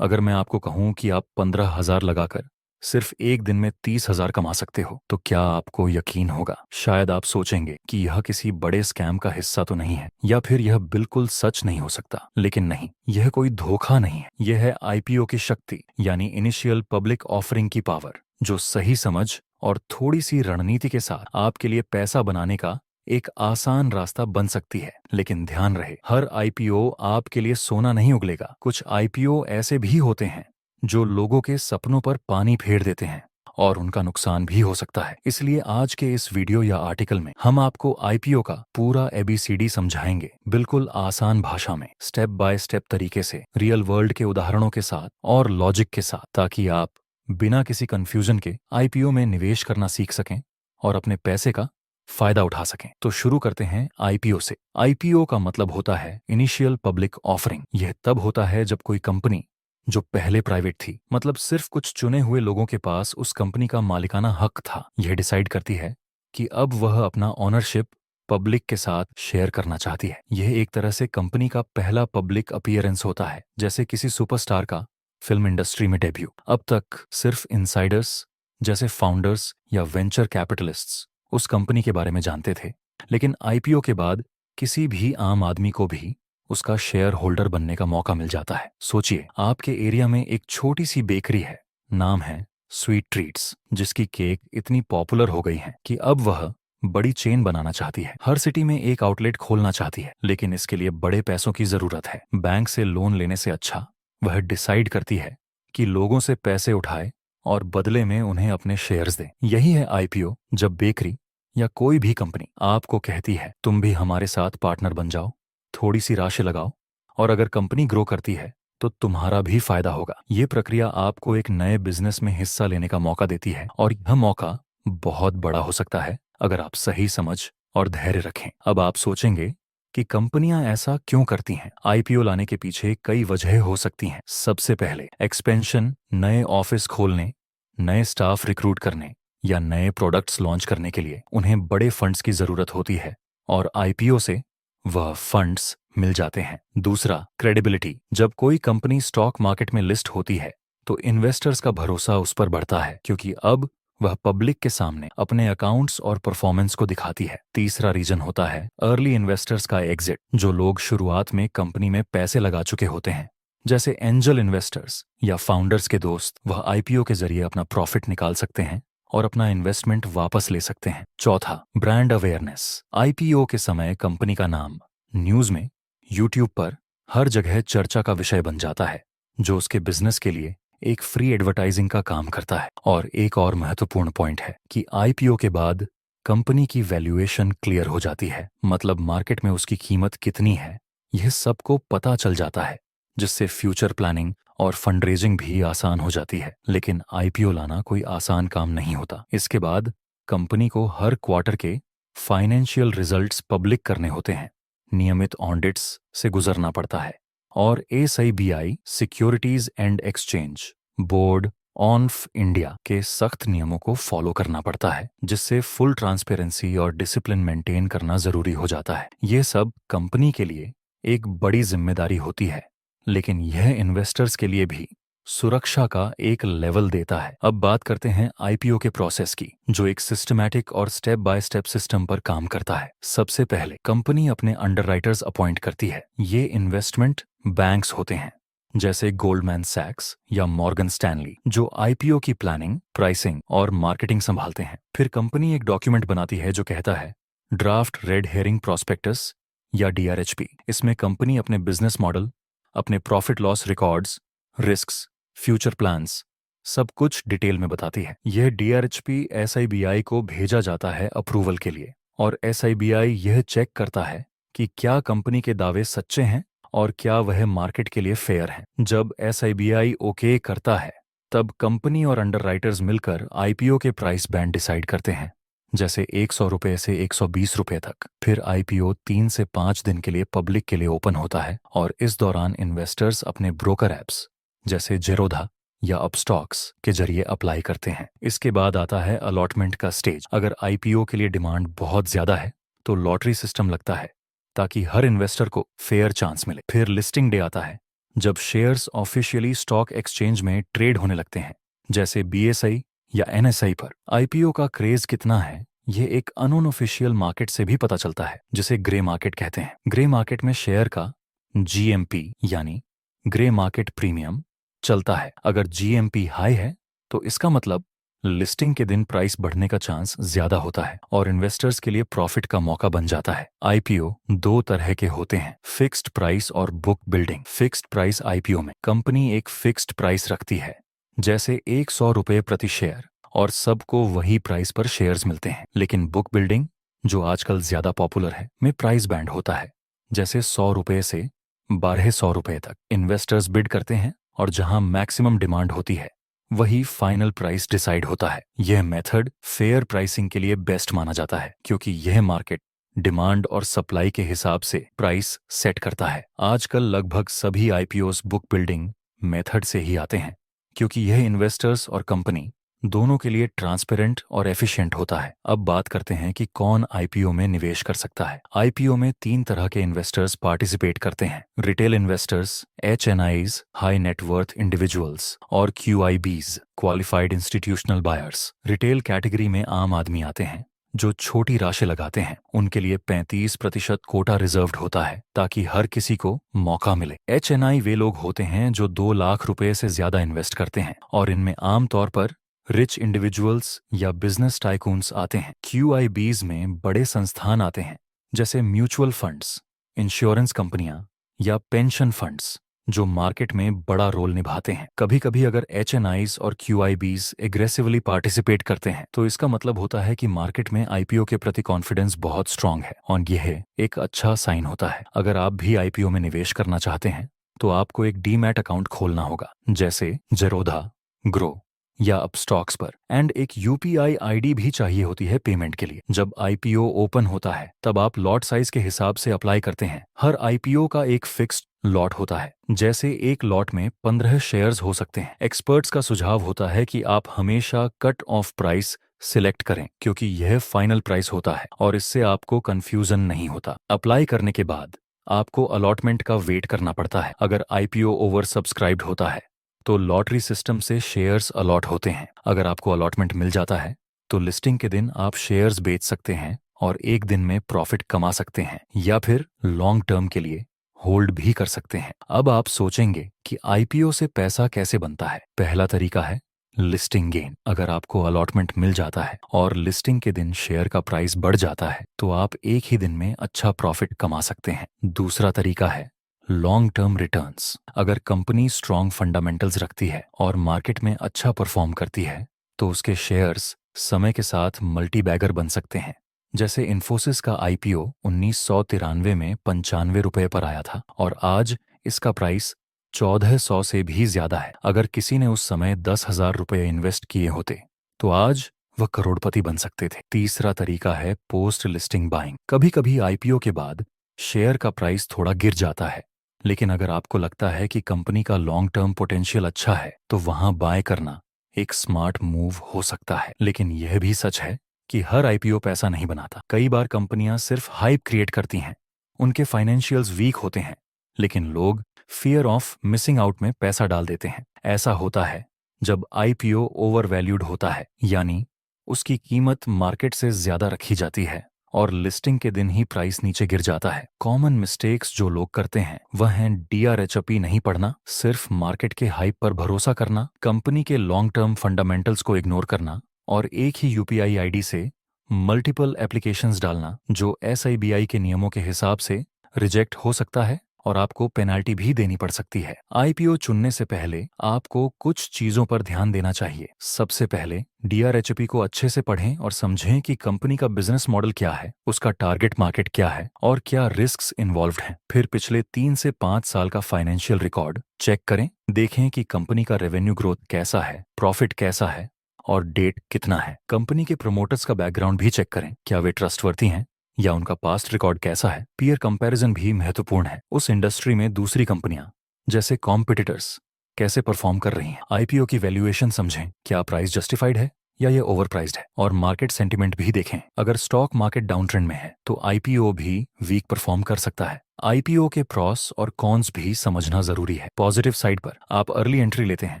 अगर मैं आपको कहूं कि आप 15,000 लगाकर सिर्फ एक दिन में 30,000 कमा सकते हो, तो क्या आपको यकीन होगा? शायद आप सोचेंगे कि यह किसी बड़े स्कैम का हिस्सा तो नहीं है, या फिर यह बिल्कुल सच नहीं हो सकता। लेकिन नहीं, यह कोई धोखा नहीं है। यह है आईपीओ की शक्ति, यानी इनिशियल पब्लिक ऑफरिंग की पावर, जो सही समझ और थोड़ी सी रणनीति के साथ आपके लिए पैसा बनाने का एक आसान रास्ता बन सकती है। लेकिन ध्यान रहे, हर आईपीओ आपके लिए सोना नहीं उगलेगा। कुछ आईपीओ ऐसे भी होते हैं जो लोगों के सपनों पर पानी फेर देते हैं, और उनका नुकसान भी हो सकता है। इसलिए आज के इस वीडियो या आर्टिकल में हम आपको आईपीओ का पूरा एबीसीडी समझाएंगे, बिल्कुल आसान भाषा में, स्टेप बाय स्टेप तरीके से, रियल वर्ल्ड के उदाहरणों के साथ और लॉजिक के साथ, ताकि आप बिना किसी कंफ्यूजन के आईपीओ में निवेश करना सीख सकें और अपने पैसे का फायदा उठा सकें। तो शुरू करते हैं आईपीओ से। आईपीओ का मतलब होता है इनिशियल पब्लिक ऑफरिंग। यह तब होता है जब कोई कंपनी जो पहले प्राइवेट थी, मतलब सिर्फ कुछ चुने हुए लोगों के पास उस कंपनी का मालिकाना हक था, यह डिसाइड करती है कि अब वह अपना ओनरशिप पब्लिक के साथ शेयर करना चाहती है। यह एक तरह से कंपनी का पहला पब्लिक अपीयरेंस होता है, जैसे किसी सुपरस्टार का फिल्म इंडस्ट्री में डेब्यू। अब तक सिर्फ इनसाइडर्स जैसे फाउंडर्स या वेंचर कैपिटलिस्ट्स उस कंपनी के बारे में जानते थे, लेकिन आईपीओ के बाद किसी भी आम आदमी को भी उसका शेयर होल्डर बनने का मौका मिल जाता है। सोचिए, आपके एरिया में एक छोटी सी बेकरी है, नाम है स्वीट ट्रीट्स, जिसकी केक इतनी पॉपुलर हो गई है कि अब वह बड़ी चेन बनाना चाहती है। हर सिटी में एक आउटलेट खोलना चाहती है, लेकिन इसके लिए बड़े पैसों की जरूरत है। बैंक से लोन लेने से अच्छा वह डिसाइड करती है कि लोगों से पैसे उठाए और बदले में उन्हें अपने शेयर्स दे। यही है आईपीओ, जब बेकरी या कोई भी कंपनी आपको कहती है तुम भी हमारे साथ पार्टनर बन जाओ, थोड़ी सी राशि लगाओ, और अगर कंपनी ग्रो करती है तो तुम्हारा भी फायदा होगा। ये प्रक्रिया आपको एक नए बिजनेस में हिस्सा लेने का मौका देती है, और यह मौका बहुत बड़ा हो सकता है अगर आप सही समझ और धैर्य रखें। अब आप सोचेंगे कि कंपनियां ऐसा क्यों करती हैं? आईपीओ लाने के पीछे कई वजह हो सकती हैं। सबसे पहले एक्सपेंशन, नए ऑफिस खोलने, नए स्टाफ रिक्रूट करने या नए प्रोडक्ट्स लॉन्च करने के लिए उन्हें बड़े फंड्स की जरूरत होती है, और आईपीओ से वह फंड्स मिल जाते हैं। दूसरा, क्रेडिबिलिटी। जब कोई कंपनी स्टॉक मार्केट में लिस्ट होती है तो इन्वेस्टर्स का भरोसा उस पर बढ़ता है, क्योंकि अब वह पब्लिक के सामने अपने अकाउंट्स और परफॉर्मेंस को दिखाती है। तीसरा रीजन होता है अर्ली इन्वेस्टर्स का एग्जिट। जो लोग शुरुआत में कंपनी में पैसे लगा चुके होते हैं, जैसे एंजल इन्वेस्टर्स या फाउंडर्स के दोस्त, वह आईपीओ के जरिए अपना प्रॉफिट निकाल सकते हैं और अपना इन्वेस्टमेंट वापस ले सकते हैं। चौथा, ब्रांड अवेयरनेस। आईपीओ के समय कंपनी का नाम न्यूज में, यूट्यूब पर हर जगह चर्चा का विषय बन जाता है, जो उसके बिजनेस के लिए एक फ्री एडवर्टाइजिंग का काम करता है। और एक और महत्वपूर्ण पॉइंट है कि आईपीओ के बाद कंपनी की वैल्यूएशन क्लियर हो जाती है, मतलब मार्केट में उसकी कीमत कितनी है यह सबको पता चल जाता है, जिससे फ्यूचर प्लानिंग और फंडरेजिंग भी आसान हो जाती है। लेकिन आईपीओ लाना कोई आसान काम नहीं होता। इसके बाद कंपनी को हर क्वार्टर के फाइनेंशियल रिजल्ट्स पब्लिक करने होते हैं, नियमित ऑडिट्स से गुजरना पड़ता है, और SEBI, securities and exchange board of India के सख्त नियमों को फॉलो करना पड़ता है, जिससे फुल ट्रांसपेरेंसी और डिसिप्लिन मेंटेन करना जरूरी हो जाता है। ये सब कंपनी के लिए एक बड़ी जिम्मेदारी होती है, लेकिन यह इन्वेस्टर्स के लिए भी सुरक्षा का एक लेवल देता है। अब बात करते हैं आईपीओ के प्रोसेस की, जो एक सिस्टमैटिक और स्टेप बाय स्टेप सिस्टम पर काम करता है। सबसे पहले कंपनी अपने अंडरराइटर्स अपॉइंट करती है। ये इन्वेस्टमेंट बैंक्स होते हैं, जैसे गोल्डमैन सैक्स या मॉर्गन स्टैनली, जो आईपीओ की प्लानिंग, प्राइसिंग और मार्केटिंग संभालते हैं। फिर कंपनी एक डॉक्यूमेंट बनाती है जो कहता है ड्राफ्ट रेड हेरिंग प्रोस्पेक्टस या डीआरएचपी। इसमें कंपनी अपने बिजनेस मॉडल, अपने profit loss records, risks, future plans, सब कुछ डिटेल में बताती है। यह डीआरएचपी एसआईबीआई को भेजा जाता है अप्रूवल के लिए, और एसआईबीआई यह चेक करता है कि क्या कंपनी के दावे सच्चे हैं और क्या वह मार्केट के लिए फेयर हैं। जब एसआईबीआई ओके करता है, तब कंपनी और अंडरराइटर्स मिलकर आईपीओ के प्राइस बैंड डिसाइड करते हैं, जैसे ₹100 से ₹120 तक। फिर आईपीओ 3 से 5 दिन के लिए पब्लिक के लिए ओपन होता है, और इस दौरान इन्वेस्टर्स अपने ब्रोकर ऐप्स जैसे जेरोधा या अपस्टॉक्स के जरिए अप्लाई करते हैं। इसके बाद आता है अलॉटमेंट का स्टेज। अगर आईपीओ के लिए डिमांड बहुत ज्यादा है तो लॉटरी सिस्टम लगता है, ताकि हर इन्वेस्टर को फेयर चांस मिले। फिर लिस्टिंग डे आता है, जब शेयर्स ऑफिशियली स्टॉक एक्सचेंज में ट्रेड होने लगते हैं, जैसे BSI या NSI पर, IPO का क्रेज कितना है ये एक अनऑफिशियल मार्केट से भी पता चलता है, जिसे ग्रे मार्केट कहते हैं। ग्रे मार्केट में शेयर का GMP यानी ग्रे मार्केट प्रीमियम चलता है। अगर GMP हाई है तो इसका मतलब लिस्टिंग के दिन प्राइस बढ़ने का चांस ज्यादा होता है और इन्वेस्टर्स के लिए प्रॉफिट का मौका बन जाता है। IPO दो तरह के होते हैं, फिक्स्ड प्राइस और book building. Fixed price IPO में कंपनी एक फिक्स्ड प्राइस रखती है, जैसे ₹100 प्रति शेयर, और सबको वही प्राइस पर शेयर्स मिलते हैं। लेकिन बुक बिल्डिंग, जो आजकल ज्यादा पॉपुलर है, में प्राइस बैंड होता है, जैसे ₹100 से ₹1200 तक। इन्वेस्टर्स बिड करते हैं और जहां मैक्सिमम डिमांड होती है वही फाइनल प्राइस डिसाइड होता है। यह मेथड फेयर प्राइसिंग के लिए बेस्ट माना जाता है, क्योंकि यह मार्केट डिमांड और सप्लाई के हिसाब से प्राइस सेट करता है। आजकल लगभग सभी IPOs बुक बिल्डिंग मेथड से ही आते हैं, क्योंकि यह इन्वेस्टर्स और कंपनी दोनों के लिए ट्रांसपेरेंट और एफिशिएंट होता है। अब बात करते हैं कि कौन IPO में निवेश कर सकता है। IPO में 3 तरह के इन्वेस्टर्स पार्टिसिपेट करते हैं: retail investors, HNIs, high net worth individuals, और QIBs, qualified institutional buyers. Retail category में आम आदमी आते हैं जो छोटी राशि लगाते हैं। उनके लिए 35% कोटा रिजर्व्ड होता है ताकि हर किसी को मौका मिले। HNI वे लोग होते हैं जो 2 लाख रुपए से ज्यादा इन्वेस्ट करते हैं, और इनमें आमतौर पर रिच इंडिविजुअल्स या बिजनेस टाइकून्स आते हैं। QIBs में बड़े संस्थान आते हैं, जैसे म्यूचुअल फंड्स, इंश्योरेंस कंपनियां या पेंशन फंड्स, जो मार्केट में बड़ा रोल निभाते हैं। कभी कभी अगर HNIs और QIBs एग्रेसिवली पार्टिसिपेट करते हैं तो इसका मतलब होता है कि मार्केट में IPO के प्रति कॉन्फिडेंस बहुत स्ट्रांग है, और यह एक अच्छा साइन होता है। अगर आप भी IPO में निवेश करना चाहते हैं तो आपको एक डीमैट अकाउंट खोलना होगा, जैसे जेरोधा, ग्रो या अपस्टॉक्स पर, एंड एक UPI ID भी चाहिए होती है पेमेंट के लिए। जब IPO ओपन होता है तब आप लॉट साइज के हिसाब से अप्लाई करते हैं। हर IPO का एक फिक्स्ड लॉट होता है, जैसे एक लॉट में 15 शेयर्स हो सकते हैं। एक्सपर्ट्स का सुझाव होता है कि आप हमेशा कट ऑफ प्राइस सिलेक्ट करें, क्योंकि यह फाइनल प्राइस होता है और इससे आपको कंफ्यूजन नहीं होता। अप्लाई करने के बाद आपको अलॉटमेंट का वेट करना पड़ता है। अगर IPO ओवर सब्सक्राइब्ड होता है तो लॉटरी सिस्टम से शेयर्स अलॉट होते हैं। अगर आपको अलॉटमेंट मिल जाता है तो लिस्टिंग के दिन आप शेयर्स बेच सकते हैं और एक दिन में प्रॉफिट कमा सकते हैं, या फिर लॉन्ग टर्म के लिए होल्ड भी कर सकते हैं। अब आप सोचेंगे कि IPO से पैसा कैसे बनता है। पहला तरीका है लिस्टिंग गेन। अगर आपको अलॉटमेंट मिल जाता है और लिस्टिंग के दिन शेयर का प्राइस बढ़ जाता है तो आप एक ही दिन में अच्छा प्रॉफिट कमा सकते हैं। दूसरा तरीका है लॉन्ग टर्म रिटर्न्स। अगर कंपनी स्ट्रॉन्ग फंडामेंटल्स रखती है और मार्केट में अच्छा परफॉर्म करती है तो उसके शेयर्स समय के साथ मल्टी बैगर बन सकते हैं। जैसे इन्फोसिस का IPO 1993 में ₹95 पर आया था और आज इसका प्राइस 1400 से भी ज्यादा है। अगर किसी ने उस समय ₹10,000 इन्वेस्ट किए होते तो आज वह करोड़पति बन सकते थे। तीसरा तरीका है पोस्ट लिस्टिंग बाइंग। कभी कभी IPO के बाद शेयर का प्राइस थोड़ा गिर जाता है, लेकिन अगर आपको लगता है कि कंपनी का लॉन्ग टर्म पोटेंशियल अच्छा है तो वहां बाय करना एक स्मार्ट मूव हो सकता है। लेकिन यह भी सच है कि हर IPO पैसा नहीं बनाता। कई बार कंपनियां सिर्फ हाइप क्रिएट करती हैं, उनके फाइनेंशियल्स वीक होते हैं, लेकिन लोग फियर ऑफ मिसिंग आउट में पैसा डाल देते हैं। ऐसा होता है जब IPO ओवर वैल्यूड होता है, यानी उसकी कीमत मार्केट से ज्यादा रखी जाती है और लिस्टिंग के दिन ही प्राइस नीचे गिर जाता है। कॉमन मिस्टेक्स जो लोग करते हैं वह हैं DRHP नहीं पढ़ना, सिर्फ मार्केट के हाइप पर भरोसा करना, कंपनी के लॉन्ग टर्म फंडामेंटल्स को इग्नोर करना, और एक ही UPI ID से मल्टीपल एप्लीकेशंस डालना जो SIBI के नियमों के हिसाब से रिजेक्ट हो सकता है और आपको पेनाल्टी भी देनी पड़ सकती है। IPO चुनने से पहले आपको कुछ चीजों पर ध्यान देना चाहिए। सबसे पहले DRHP को अच्छे से पढ़ें और समझें कि कंपनी का बिजनेस मॉडल क्या है, उसका टारगेट मार्केट क्या है और क्या रिस्क्स इन्वॉल्व्ड हैं। फिर पिछले 3 से 5 साल का फाइनेंशियल रिकॉर्ड चेक करें। देखें कि कंपनी का रेवेन्यू ग्रोथ कैसा है, प्रॉफिट कैसा है और डेट कितना है। कंपनी के प्रमोटर्स का बैकग्राउंड भी चेक करें, क्या वे ट्रस्टवर्थी हैं या उनका पास्ट रिकॉर्ड कैसा है। पीयर कंपैरिजन भी महत्वपूर्ण है। उस इंडस्ट्री में दूसरी कंपनियां जैसे कॉम्पिटिटर्स कैसे परफॉर्म कर रही हैं। IPO की वैल्यूएशन समझें, क्या प्राइस जस्टिफाइड है या ये ओवर प्राइस्ड है, और मार्केट सेंटिमेंट भी देखें। अगर स्टॉक मार्केट डाउन ट्रेंड में है तो IPO भी वीक परफॉर्म कर सकता है। आईपीओ के प्रॉस और कॉन्स भी समझना जरूरी है। पॉजिटिव साइड पर आप अर्ली एंट्री लेते हैं,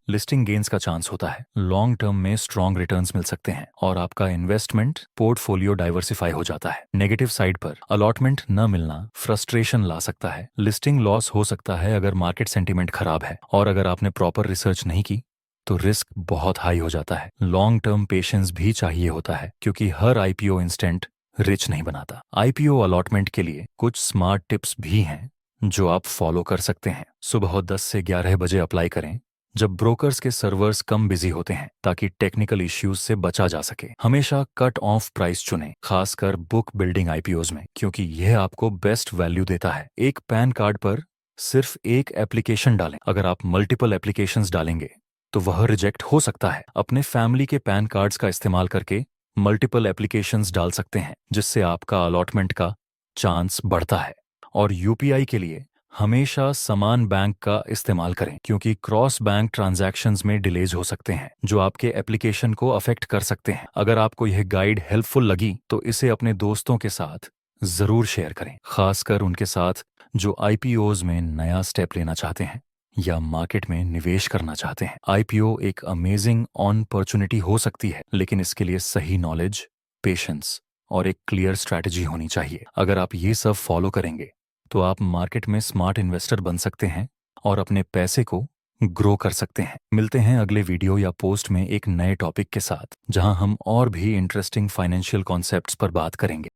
लिस्टिंग गेन्स का चांस होता है, लॉन्ग टर्म में स्ट्रॉन्ग रिटर्न्स मिल सकते हैं और आपका इन्वेस्टमेंट पोर्टफोलियो डाइवर्सिफाई हो जाता है। नेगेटिव साइड पर अलॉटमेंट न मिलना फ्रस्ट्रेशन ला सकता है, लिस्टिंग लॉस हो सकता है अगर मार्केट सेंटीमेंट खराब है, और अगर आपने प्रॉपर रिसर्च नहीं की तो रिस्क बहुत हाई हो जाता है। लॉन्ग टर्म पेशेंस भी चाहिए होता है, क्योंकि हर आईपीओ इंस्टेंट रिच नहीं बनाता। आईपीओ अलॉटमेंट के लिए कुछ स्मार्ट टिप्स भी हैं जो आप फॉलो कर सकते हैं। सुबह 10 से 11 बजे अप्लाई करें, जब ब्रोकर्स के सर्वर्स कम बिजी होते हैं, ताकि टेक्निकल इश्यूज से बचा जा सके। हमेशा कट ऑफ प्राइस चुनें, खासकर बुक बिल्डिंग आईपीओज में, क्योंकि यह आपको बेस्ट वैल्यू देता है। एक पैन कार्ड पर सिर्फ एक एप्लीकेशन डालें। अगर आप मल्टीपल एप्लीकेशंस डालेंगे तो वह रिजेक्ट हो सकता है। अपने फैमिली के पैन कार्ड्स का इस्तेमाल करके मल्टीपल एप्लीकेशंस डाल सकते हैं, जिससे आपका अलॉटमेंट का चांस बढ़ता है। और यूपीआई के लिए हमेशा समान बैंक का इस्तेमाल करें, क्योंकि क्रॉस बैंक ट्रांजैक्शंस में डिलेज हो सकते हैं जो आपके एप्लीकेशन को अफेक्ट कर सकते हैं। अगर आपको यह गाइड हेल्पफुल लगी तो इसे अपने दोस्तों के साथ जरूर शेयर करें, खासकर उनके साथ जो आईपीओज में नया स्टेप लेना चाहते हैं या मार्केट में निवेश करना चाहते हैं। आईपीओ एक अमेजिंग अपॉर्चुनिटी हो सकती है, लेकिन इसके लिए सही नॉलेज, पेशेंस और एक क्लियर स्ट्रैटेजी होनी चाहिए। अगर आप ये सब फॉलो करेंगे तो आप मार्केट में स्मार्ट इन्वेस्टर बन सकते हैं और अपने पैसे को ग्रो कर सकते हैं। मिलते हैं अगले वीडियो या पोस्ट में एक नए टॉपिक के साथ, जहां हम और भी इंटरेस्टिंग फाइनेंशियल कॉन्सेप्ट्स पर बात करेंगे।